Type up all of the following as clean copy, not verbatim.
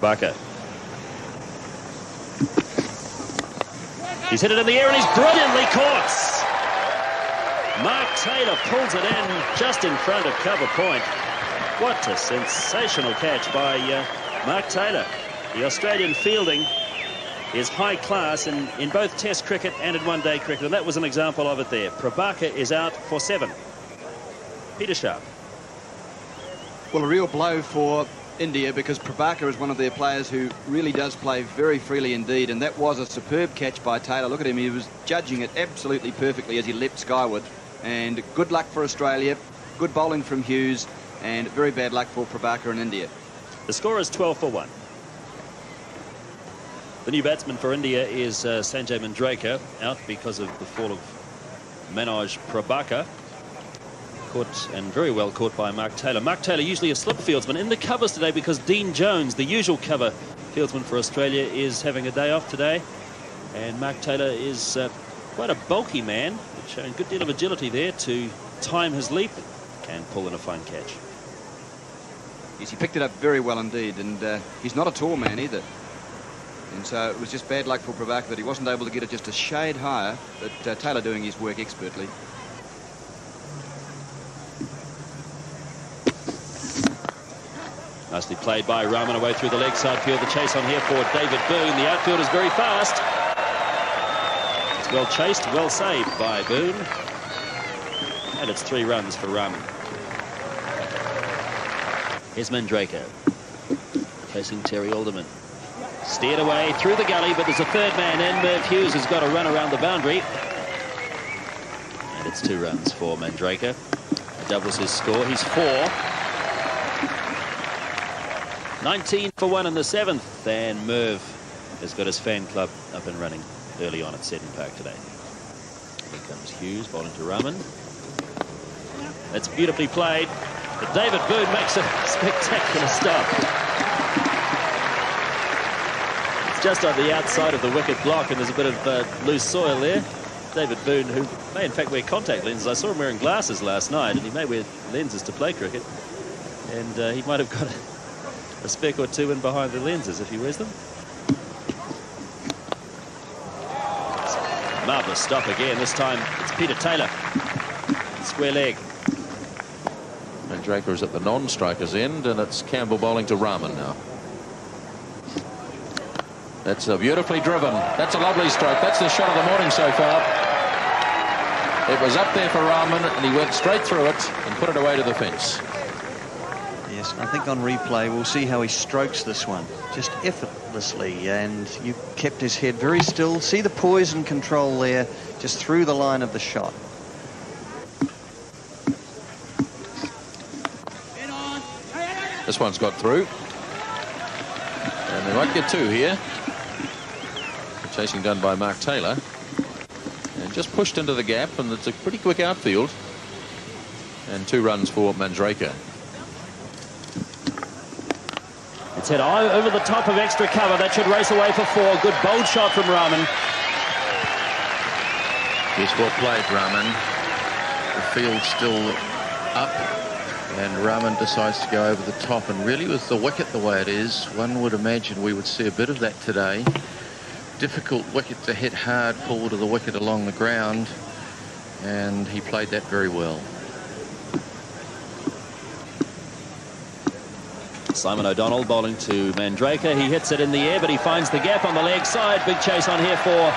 Prabhakar. He's hit it in the air and he's brilliantly caught. Mark Taylor pulls it in just in front of cover point. What a sensational catch by Mark Taylor. The Australian fielding is high class in both Test cricket and in one-day cricket, and that was an example of it there. Prabhakar is out for 7. Peter Sharp. Well, a real blow for India, because Prabhakar is one of their players who really does play very freely indeed, and that was a superb catch by Taylor. Look at him, he was judging it absolutely perfectly as he leapt skyward. And good luck for Australia, good bowling from Hughes, and very bad luck for Prabhakar in India. The score is 12 for 1. The new batsman for India is Sanjay Manjrekar, out because of the fall of Manoj Prabhakar. Caught and very well caught by Mark Taylor. Mark Taylor, usually a slip fieldsman, in the covers today because Dean Jones, the usual cover fieldsman for Australia, is having a day off today. And Mark Taylor is quite a bulky man, showing a good deal of agility there to time his leap and pull in a fine catch. Yes, he picked it up very well indeed, and he's not a tall man either. And so it was just bad luck for Prabhakar that he wasn't able to get it just a shade higher, but Taylor doing his work expertly. Nicely played by Rahman away through the leg side field. The chase on here for David Boone. The outfield is very fast. It's well chased, well saved by Boone. And it's 3 runs for Rahman. Here's Manjrekar facing Terry Alderman. Steered away through the gully, but there's a third man in. Merv Hughes has got to run around the boundary. And it's 2 runs for Manjrekar. Doubles his score. He's 4. 19 for 1 in the 7th. And Merv has got his fan club up and running early on at Seddon Park today. Here comes Hughes bowling to Rahman. That's beautifully played. But David Boone makes a spectacular stop. Just on the outside of the wicket block, and there's a bit of loose soil there. David Boone, who may in fact wear contact lenses. I saw him wearing glasses last night, and he may wear lenses to play cricket. And he might have got a speck or 2 in behind the lenses if he wears them. Marvellous stop again. This time it's Peter Taylor. Square leg. Manjrekar is at the non-striker's end, and it's Campbell bowling to Rahman now. That's beautifully driven. That's a lovely stroke. That's the shot of the morning so far. It was up there for Rahman, and he went straight through it and put it away to the fence. Yes, I think on replay we'll see how he strokes this one. Just effortlessly, and you kept his head very still. See the poise and control there, just through the line of the shot. This one's got through. And they might get 2 here. Chasing done by Mark Taylor, and just pushed into the gap, and it's a pretty quick outfield, and 2 runs for Manjrekar. It's hit over the top of extra cover. That should race away for 4. Good bold shot from Rahman. Yes, well played, Rahman. The field's still up, and Rahman decides to go over the top, and really with the wicket the way it is, one would imagine we would see a bit of that today. Difficult wicket to hit hard forward of the wicket along the ground, and he played that very well. Simon O'Donnell bowling to Manjrekar. He hits it in the air, but he finds the gap on the leg side. Big chase on here for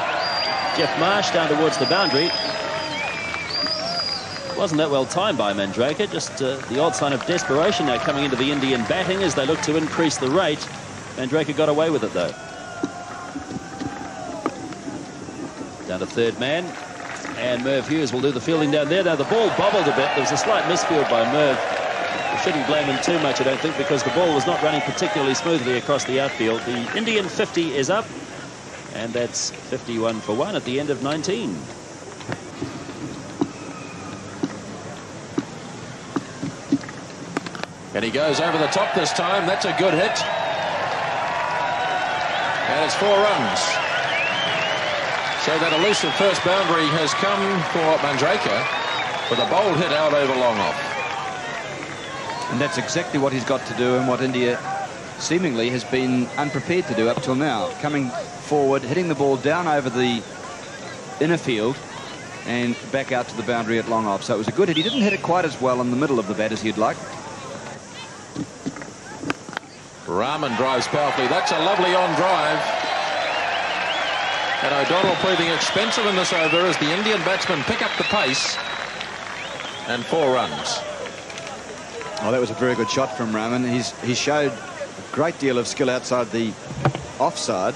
Jeff Marsh down towards the boundary. Wasn't that well timed by Manjrekar. Just the odd sign of desperation now coming into the Indian batting as they look to increase the rate. Manjrekar got away with it though. Down to third man, and Merv Hughes will do the fielding down there. Now the ball bobbled a bit. There was a slight misfield by Merv. We shouldn't blame him too much, I don't think, because the ball was not running particularly smoothly across the outfield. The Indian 50 is up, and that's 51 for 1 at the end of 19. And he goes over the top this time. That's a good hit. And it's 4 runs. So that elusive first boundary has come for Manjrekar with a bold hit out over long off. And that's exactly what he's got to do, and what India seemingly has been unprepared to do up till now. Coming forward, hitting the ball down over the inner field and back out to the boundary at long off. So it was a good hit. He didn't hit it quite as well in the middle of the bat as he'd like. Rahman drives powerfully. That's a lovely on drive. And O'Donnell proving expensive in this over as the Indian batsmen pick up the pace. And 4 runs. Oh, that was a very good shot from Rahman. He showed a great deal of skill outside the offside,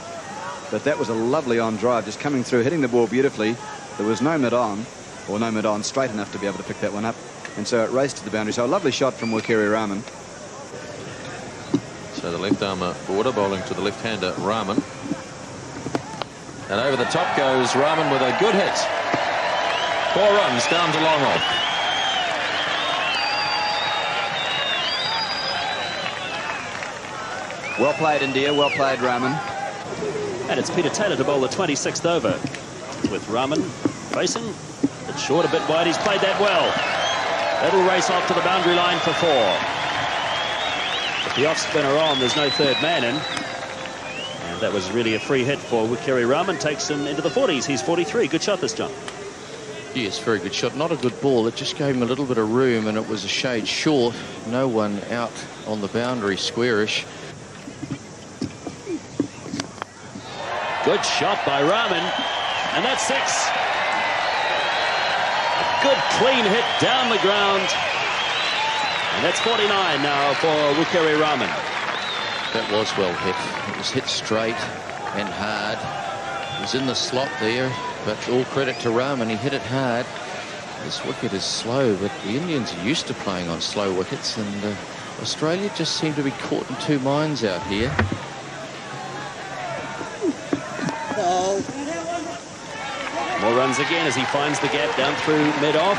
but that was a lovely on drive, just coming through, hitting the ball beautifully. There was no mid-on, or no mid-on straight enough to be able to pick that one up, and so it raced to the boundary. So a lovely shot from Wikiri Rahman. So the left-armer border bowling to the left-hander Rahman. And over the top goes Rahman with a good hit. 4 runs down to long off. Well played, India. Well played, Rahman. And it's Peter Taylor to bowl the 26th over. With Rahman facing. It's short, a bit wide. He's played that well. That'll race off to the boundary line for 4. With the off-spinner on, there's no third man in. And that was really a free hit for Wikiri Rahman. Takes him into the 40s. He's 43. Good shot this, John. Yes, very good shot. Not a good ball. It just gave him a little bit of room, and it was a shade short. No one out on the boundary, squarish. Good shot by Rahman. And that's 6. A good clean hit down the ground. And that's 49 now for Wikiri Rahman. That was well hit. It was hit straight and hard. It was in the slot there, but all credit to Rahman. He hit it hard. This wicket is slow, but the Indians are used to playing on slow wickets, and Australia just seem to be caught in 2 minds out here. More runs again as he finds the gap down through mid-off.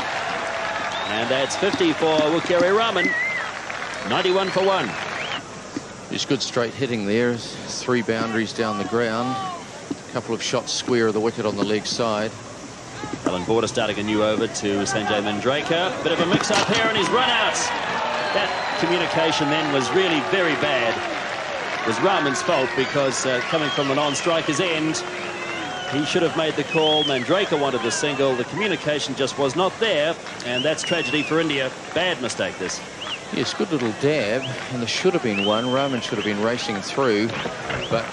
And that's 50 for Wikiri Rahman. 91 for 1. There's good straight hitting there. 3 boundaries down the ground. A couple of shots square of the wicket on the leg side. Alan Border starting a new over to Sanjay Mandraker. Bit of a mix-up here and he's run out. That communication then was really very bad. It was Rahman's fault because coming from the non-striker's end, he should have made the call. Mandraker wanted the single. The communication just was not there, and that's tragedy for India. Bad mistake, this. Yes, good little dab, and there should have been one. Rahman should have been racing through, but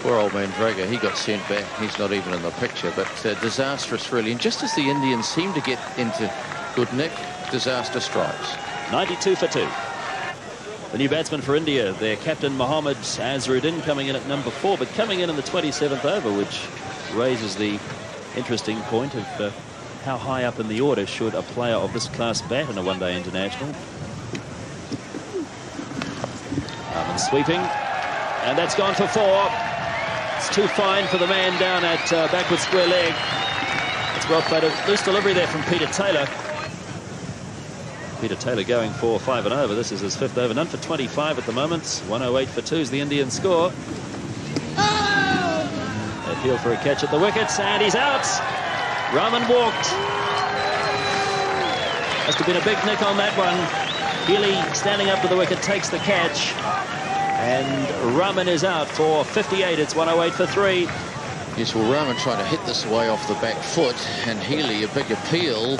poor old Mandraker, he got sent back. He's not even in the picture, but disastrous, really. And just as the Indians seem to get into good nick, disaster strikes. 92 for 2. The new batsman for India, their captain Mohammad Azharuddin, coming in at number 4, but coming in the 27th over, which raises the interesting point of how high up in the order should a player of this class bat in a one-day international. Rahman sweeping, and that's gone for 4. It's too fine for the man down at backward square leg. It's well played. A loose delivery there from Peter Taylor. Peter Taylor going for 5 and over. This is his 5th over. None for 25 at the moment. 108 for 2 is the Indian score. Appeal for a catch at the wickets, and he's out. Rahman walked. Must have been a big nick on that one. Healy standing up to the wicket takes the catch, and Rahman is out for 58. It's 108 for 3. Yes, well, Rahman trying to hit this away off the back foot, and Healy a big appeal.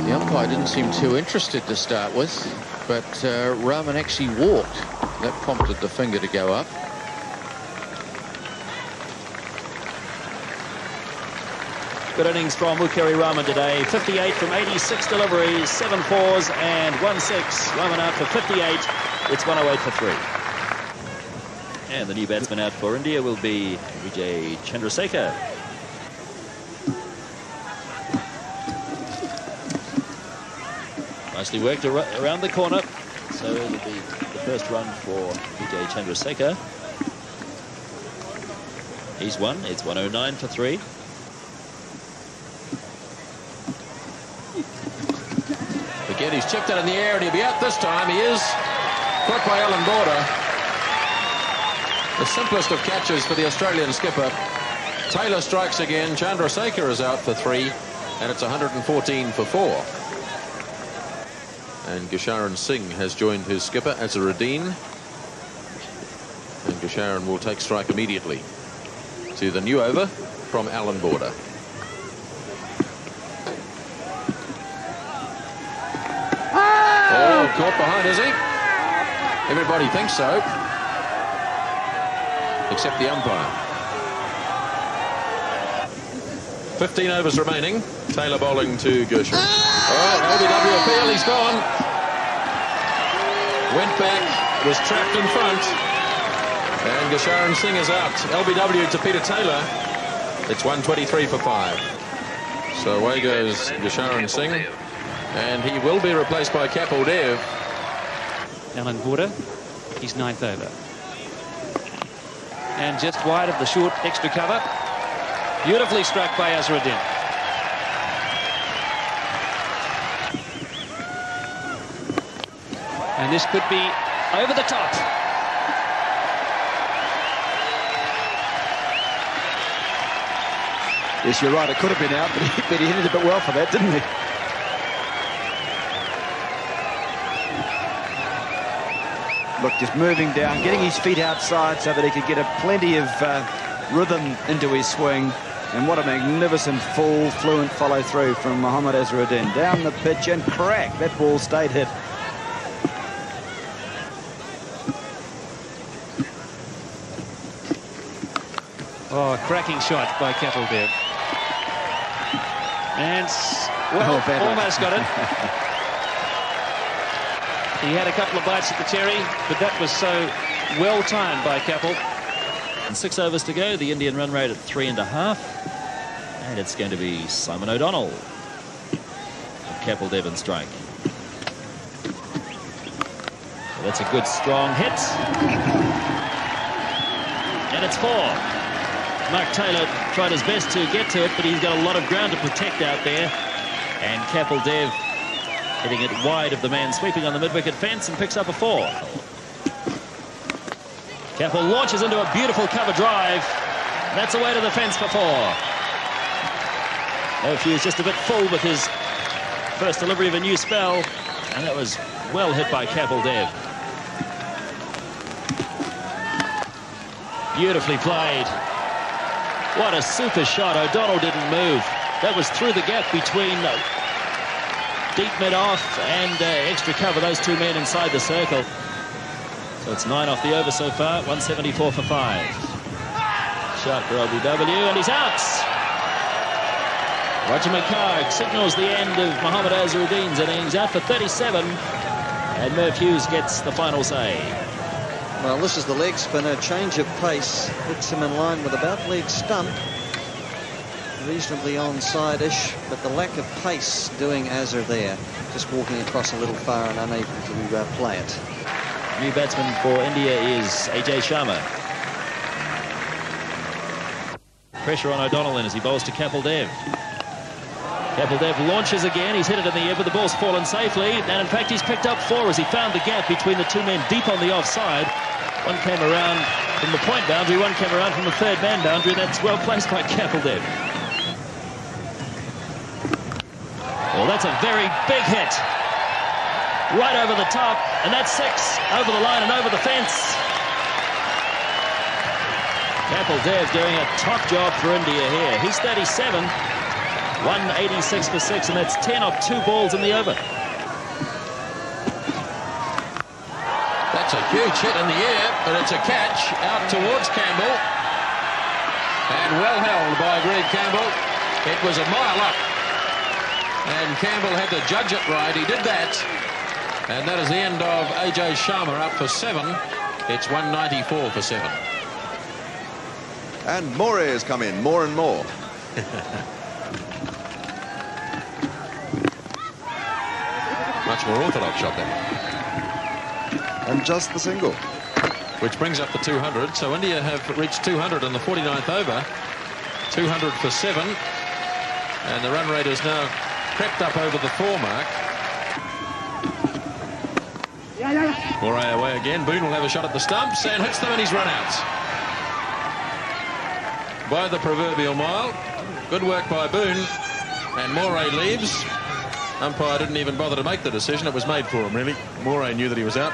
The umpire didn't seem too interested to start with, but Rahman actually walked. That prompted the finger to go up. Good innings from Wikiri Rahman today. 58 from 86 deliveries, 7 fours and 1 6. Rahman out for 58. It's 108 for 3. And the new batsman out for India will be Vijay Chandrasekhar. Nicely worked around the corner. So it'll be the first run for Vijay Chandrasekhar. He's won. It's 109 for 3. Again, he's chipped it in the air, and he'll be out this time. He is. Caught by Alan Border. The simplest of catches for the Australian skipper. Taylor strikes again. Chandrasekhar is out for 3, and it's 114 for 4. And Gusharan Singh has joined his skipper, Azharuddin. And Gasharan will take strike immediately to the new over from Alan Border. Oh, caught behind, is he? Everybody thinks so, except the umpire. 15 overs remaining. Taylor bowling to Gershon. Oh, LBW appeal, he's gone. Went back, was trapped in front. And Gasharan Singh is out. LBW to Peter Taylor. It's 123 for 5. So away goes Gasharan Singh. And he will be replaced by Kapil Dev. Alan Border, he's 9th over. And just wide of the short extra cover. Beautifully struck by Azharuddin. And this could be over the top. Yes, you're right. It could have been out, but he hit it a bit well for that, didn't he? Look, just moving down, getting his feet outside so that he could get plenty of rhythm into his swing. And what a magnificent full, fluent follow-through from Mohammad Azharuddin. Down the pitch and crack. That ball stayed hit. Oh, a cracking shot by Kapil Dev. And, well, almost got it. He had a couple of bites at the cherry, but that was so well timed by Kapil. And 6 overs to go, the Indian run rate at 3.5. And it's going to be Simon O'Donnell. Kapil Dev in strike. So that's a good strong hit. And it's 4. Mark Taylor tried his best to get to it, but he's got a lot of ground to protect out there. And Kapil Dev hitting it wide of the man sweeping on the mid-wicket fence and picks up a 4. Kapil launches into a beautiful cover drive. That's away to the fence for 4. Murphy's just a bit full with his first delivery of a new spell, and that was well hit by Kapil Dev. Beautifully played. What a super shot. O'Donnell didn't move. That was through the gap between deep mid-off and extra cover. Those two men inside the circle. So it's 9 off the over so far. 174 for 5. Shot for LBW, and he's out. Roger McHarg signals the end of Mohammad Azharuddin's innings. Out for 37. And Murph Hughes gets the final say. Well, this is the leg spinner, change of pace, hits him in line with about leg stump, reasonably onside-ish, but the lack of pace doing Azhar there, just walking across a little far and unable to play it. New batsman for India is AJ Sharma. Pressure on O'Donnell as he bowls to Kapil Dev. Kapil Dev launches again. He's hit it in the air, but the ball's fallen safely. And in fact, he's picked up 4 as he found the gap between the two men deep on the offside. One came around from the point boundary, one came around from the third man boundary, and that's well placed by Kapil Dev. Well, that's a very big hit. Right over the top, and that's 6 over the line and over the fence. Kapil Dev doing a top job for India here. He's 37, 186 for 6, and that's 10 off 2 balls in the over. That's a huge hit in the air, but it's a catch out towards Campbell. And well held by Greg Campbell. It was a mile up. And Campbell had to judge it right. He did that. And that is the end of AJ Sharma up for 7. It's 194 for 7. And More has come in, more and more. Much more orthodox shot there. And just the single. Which brings up the 200. So India have reached 200 in the 49th over. 200 for 7. And the run rate has now crept up over the 4 mark. Moray away again. Boone will have a shot at the stumps and hits them, and he's run out by the proverbial mile. Good work by Boone, and Moray leaves. Umpire didn't even bother to make the decision. It was made for him, really. Moray knew that he was out.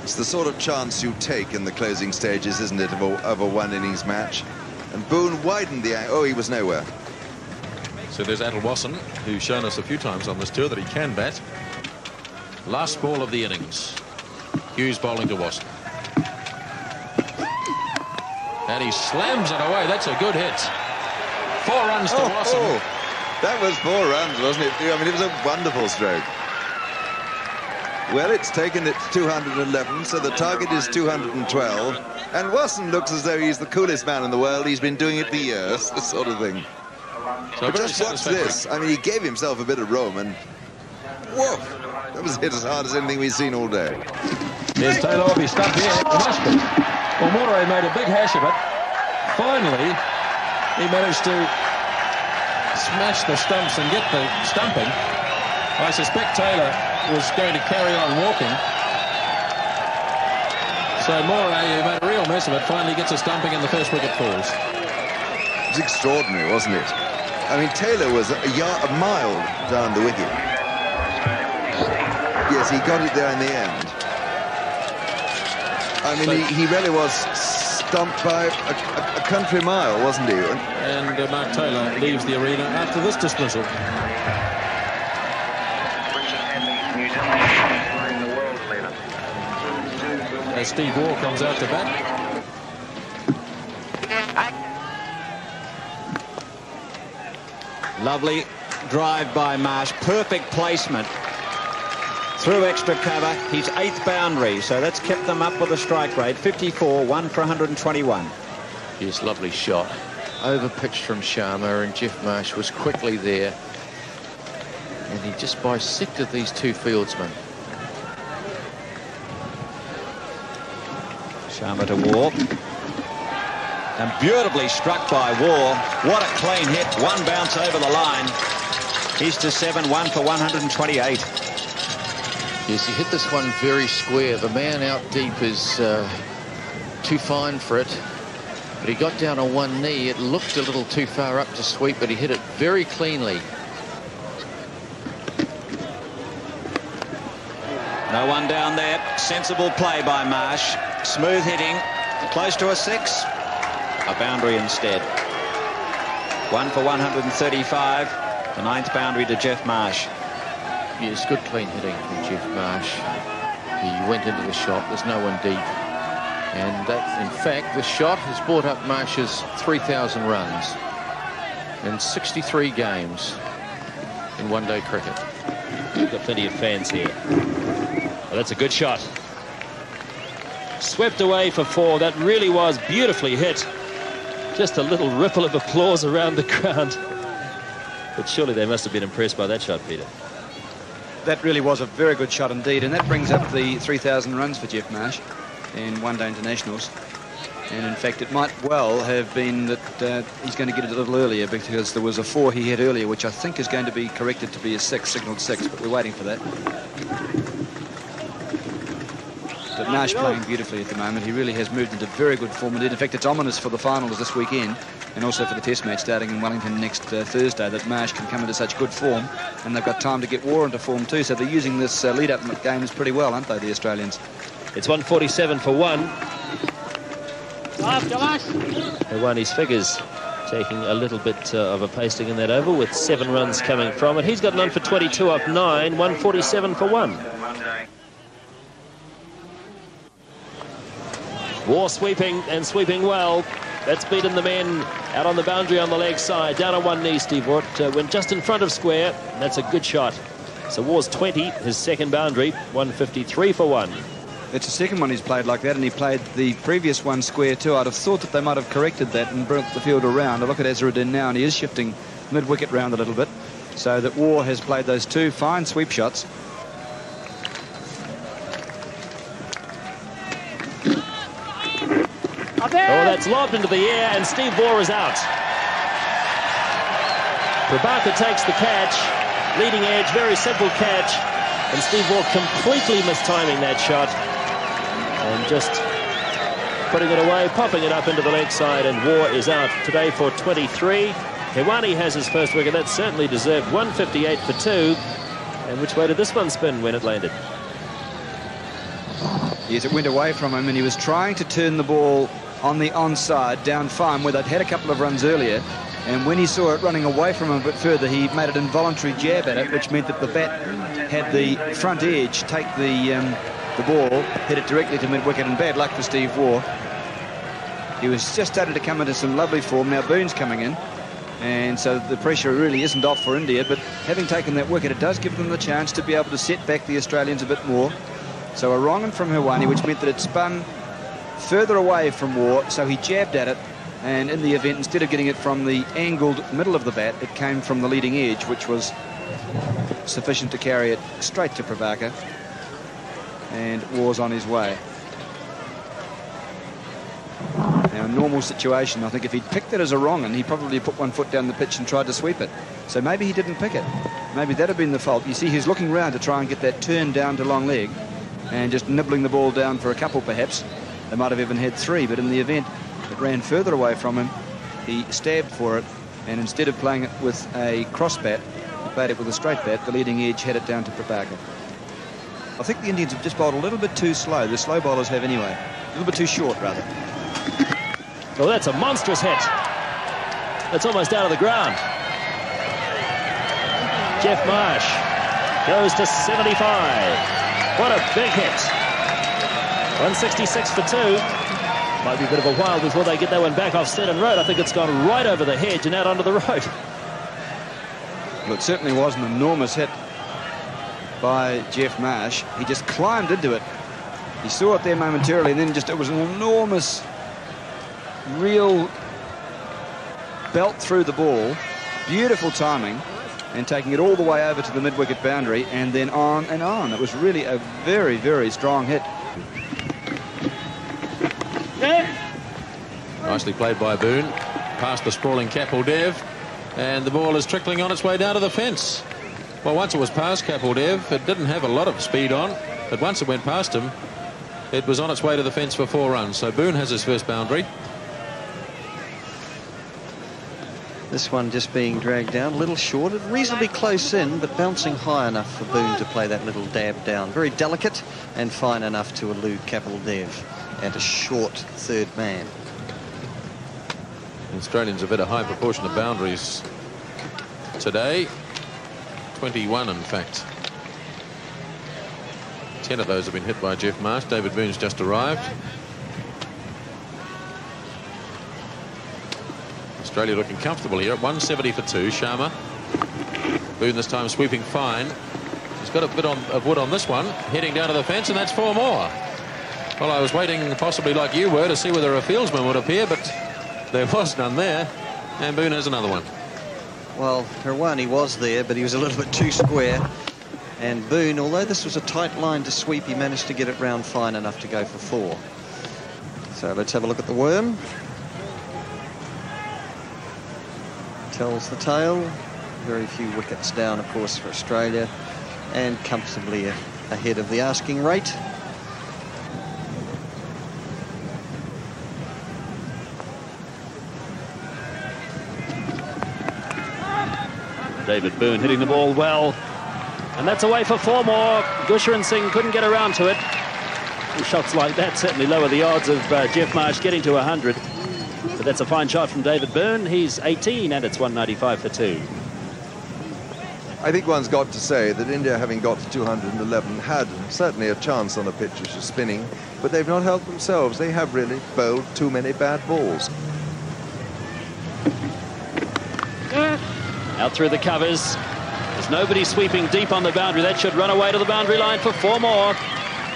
It's the sort of chance you take in the closing stages, isn't it, of a one-innings match? And Boone widened the angle. Oh, he was nowhere. So there's Adel Wasson, who's shown us a few times on this tour that he can bat. Last ball of the innings. Hughes bowling to Wasson. And he slams it away. That's a good hit. 4 runs to Wasson. Oh, that was 4 runs, wasn't it? I mean, it was a wonderful stroke. Well, it's taken it 211, so the target is 212. And Wasson looks as though he's the coolest man in the world. He's been doing it for years, this sort of thing. So But just watch this. I mean, he gave himself a bit of room, and whoa, that was hit as hard as anything we've seen all day. There's Taylor off his stump here. It must be. Well, Moray made a big hash of it. Finally, he managed to smash the stumps and get the stumping. I suspect Taylor was going to carry on walking. So Moray, who made a real mess of it, finally gets a stumping and the first wicket falls. It was extraordinary, wasn't it? I mean, Taylor was a mile down the wicket. Yes, he got it there in the end. I mean, he really was stumped by a country mile, wasn't he? And Mark Taylor leaves the arena after this dismissal. As Steve Waugh comes out to bat. Lovely drive by Marsh. Perfect placement. Through extra cover, his 8th boundary, so that's kept them up with a strike rate. 54, 1 for 121. Yes, lovely shot. Over pitch from Sharma, and Jeff Marsh was quickly there. And he just bisected these 2 fieldsmen. Sharma to Waugh. And beautifully struck by Waugh. What a clean hit. 1 bounce over the line. He's to 7, 1 for 128. Yes, he hit this one very square. The man out deep is too fine for it. But he got down on one knee. It looked a little too far up to sweep, but he hit it very cleanly. No one down there. Sensible play by Marsh. Smooth hitting. Close to a 6. A boundary instead. 1 for 135. The 9th boundary to Jeff Marsh. Yes, good clean hitting from Jeff Marsh. He went into the shot. There's no one deep. And that, in fact, the shot has brought up Marsh's 3,000 runs in 63 games in one-day cricket. We've got plenty of fans here. Well, that's a good shot. Swept away for 4. That really was beautifully hit. Just a little ripple of applause around the ground. But surely they must have been impressed by that shot, Peter. That really was a very good shot indeed, and that brings up the 3,000 runs for Jeff Marsh in one-day internationals. And in fact, it might well have been that he's going to get it a little earlier, because there was a 4 he hit earlier, which I think is going to be corrected to be a 6, signalled 6, but we're waiting for that. But Marsh playing beautifully at the moment. He really has moved into very good form indeed. In fact, it's ominous for the finals this weekend, and also for the Test match starting in Wellington next Thursday, that Marsh can come into such good form, and they've got time to get Waugh into form too. So they're using this lead-up games pretty well, aren't they, the Australians? It's 147 for 1. They won his figures, taking a little bit of a pasting in that over, with 7 runs coming from it. He's got none for 22 off 9. 147 for 1. Waugh sweeping, and sweeping well. That's beaten the men out on the boundary on the leg side. Down on one knee, Steve Waugh went just in front of square. That's a good shot. So Waugh's 20, his 2nd boundary. 153 for 1. It's the second one he's played like that, and he played the previous one square too. I'd have thought that they might have corrected that and brought the field around. I look at Azharuddin now, and he is shifting mid-wicket round a little bit, so that Waugh has played those 2 fine sweep shots. Oh, that's lobbed into the air, and Steve Waugh is out. Prabhakar takes the catch. Leading edge, very simple catch. And Steve Waugh completely mistiming that shot. And just putting it away, popping it up into the leg side, and Waugh is out today for 23. Hewani has his first wicket. That certainly deserved. 158 for 2. And which way did this one spin when it landed? Yes, it went away from him, and he was trying to turn the ball on the onside down fine, where they'd had a couple of runs earlier. And when he saw it running away from him a bit further, he made an involuntary jab at it, which meant that the bat had the front edge take the ball, hit it directly to mid-wicket, and bad luck for Steve Waugh. He was just starting to come into some lovely form. Now Boone's coming in, and so the pressure really isn't off for India, but having taken that wicket, it does give them the chance to be able to set back the Australians a bit more. So a wrong from Hirwani, which meant that it spun further away from Waugh, so he jabbed at it, and in the event, instead of getting it from the angled middle of the bat, it came from the leading edge, which was sufficient to carry it straight to Prabhakar, and Waugh's on his way. Now, a normal situation, I think if he'd picked it as a wrong, and he probably put one foot down the pitch and tried to sweep it. So maybe he didn't pick it. Maybe that had been the fault. You see, he's looking round to try and get that turn down to long leg, and just nibbling the ball down for a couple, perhaps. They might have even had three, but in the event it ran further away from him, he stabbed for it, and instead of playing it with a cross bat, he played it with a straight bat. The leading edge had it down to Prabhakar. I think the Indians have just bowled a little bit too slow. The slow bowlers have anyway. A little bit too short, rather. Well, that's a monstrous hit. That's almost out of the ground. Jeff Marsh goes to 75. What a big hit. 166 for 2. Might be a bit of a while before they get that one back off Stetton Road. I think it's gone right over the hedge and out onto the road. Well, it certainly was an enormous hit by Jeff Marsh. He just climbed into it. He saw it there momentarily, and then just it was an enormous, real belt through the ball. Beautiful timing, and taking it all the way over to the mid-wicket boundary, and then on and on. It was really a very, very strong hit. Nicely played by Boone, past the sprawling Kapil Dev, and the ball is trickling on its way down to the fence. Well, once it was past Kapil Dev, it didn't have a lot of speed on, but once it went past him, it was on its way to the fence for 4 runs. So Boone has his first boundary. This one just being dragged down, a little short, reasonably close in, but bouncing high enough for Boone to play that little dab down. Very delicate and fine enough to elude Kapil Dev and a short third man. The Australians have had a high proportion of boundaries today. 21, in fact. 10 of those have been hit by Jeff Marsh. David Boone's just arrived. Australia looking comfortable here at 170 for 2. Sharma. Boone this time sweeping fine. He's got a bit of wood on this one. Heading down to the fence, and that's 4 more. Well, I was waiting, possibly like you were, to see whether a fieldsman would appear, but there was none there. And Boone has another one. Well, Hirwani was there, but he was a little bit too square. And Boone, although this was a tight line to sweep, he managed to get it round fine enough to go for 4. So let's have a look at the worm. Tells the tale. Very few wickets down, of course, for Australia, and comfortably ahead of the asking rate. David Boone hitting the ball well, and that's away for 4 more. Gusharan Singh couldn't get around to it. Shots like that certainly lower the odds of Jeff Marsh getting to 100. But that's a fine shot from David Boone. He's 18, and it's 195 for 2. I think one's got to say that India, having got to 211, had certainly a chance on a pitch which is spinning, but they've not helped themselves. They have really bowled too many bad balls. Out through the covers. There's nobody sweeping deep on the boundary. That should run away to the boundary line for 4 more.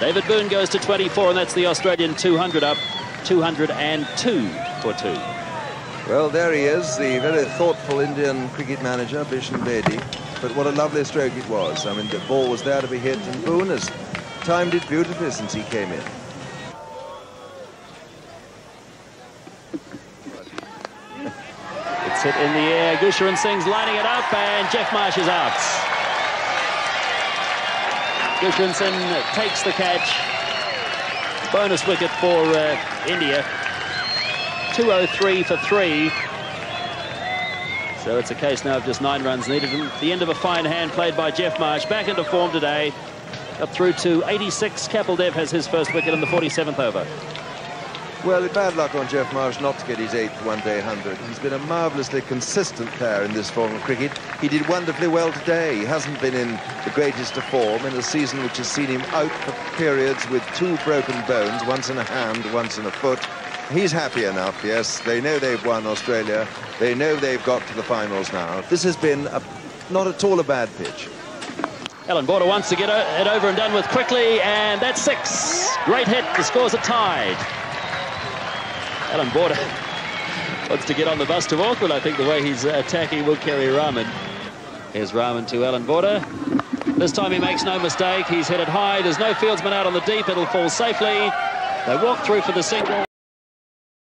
David Boone goes to 24, and that's the Australian 200 up. 202 for 2. Well, there he is, the very thoughtful Indian cricket manager, Bishan Bedi. But what a lovely stroke it was. I mean, the ball was there to be hit, and Boone has timed it beautifully since he came in. It's hit in the air. Gusharan Singh's lining it up, and Jeff Marsh is out. Gusharan Singh takes the catch. Bonus wicket for India. 203 for 3. So it's a case now of just 9 runs needed. The end of a fine hand played by Jeff Marsh. Back into form today. up through to 86. Kapildev has his first wicket in the 47th over. Well, bad luck on Jeff Marsh not to get his 8th one-day 100. He's been a marvellously consistent player in this form of cricket. He did wonderfully well today. He hasn't been in the greatest of form in a season which has seen him out for periods with 2 broken bones, once in a hand, once in a foot. He's happy enough, yes. They know they've won Australia. They know they've got to the finals now. This has been not at all a bad pitch. Alan Border wants to get it over and done with quickly, and that's 6. Great hit. The scores are tied. Alan Border wants to get on the bus to Auckland. I think the way he's attacking will carry Rahman. Here's Rahman to Alan Border. This time he makes no mistake. He's hit it high. There's no fieldsman out on the deep. It'll fall safely. They walk through for the single.